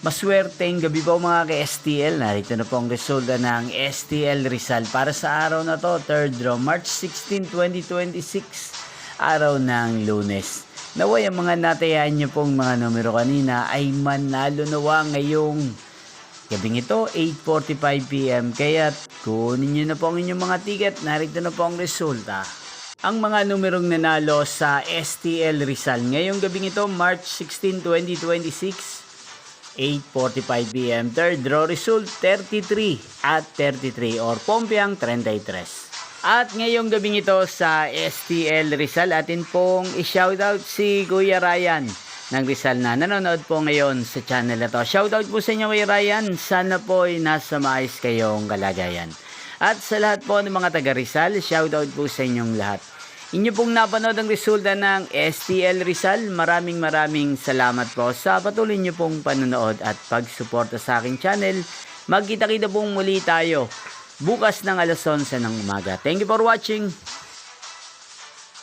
Maswerteng gabi po mga ka-STL. Narito na po ang resulta ng STL Rizal para sa araw na to, 3rd draw, March 16, 2026, araw ng Lunes. Naway ang mga natayaan nyo pong mga numero kanina ay manalo nawa ngayong gabing ito, 8:45 PM. Kaya kunin nyo na po ang inyong mga ticket. Narito na po ang resulta. Ang mga numerong nanalo sa STL Rizal ngayong gabing ito, March 16, 2026, 8:45 PM. Third draw result 33 at 33 or Pompiang 33. At ngayong gabing ito sa STL Rizal, atin pong i-shoutout si Kuya Ryan ng Rizal na nanonood po ngayon sa channel na to. Shoutout po sa inyo Kuya Ryan. Sana po ay nasa maayos kayong kalagayan. At sa lahat po ng mga taga Rizal, shoutout po sa inyong lahat. Inyo pong napanood ang resulta ng STL Rizal. Maraming salamat po sa patuloy nyo pong panonood at pagsuporta sa aking channel. Magkita-kita pong muli tayo bukas ng alas 11 ng umaga. Thank you for watching.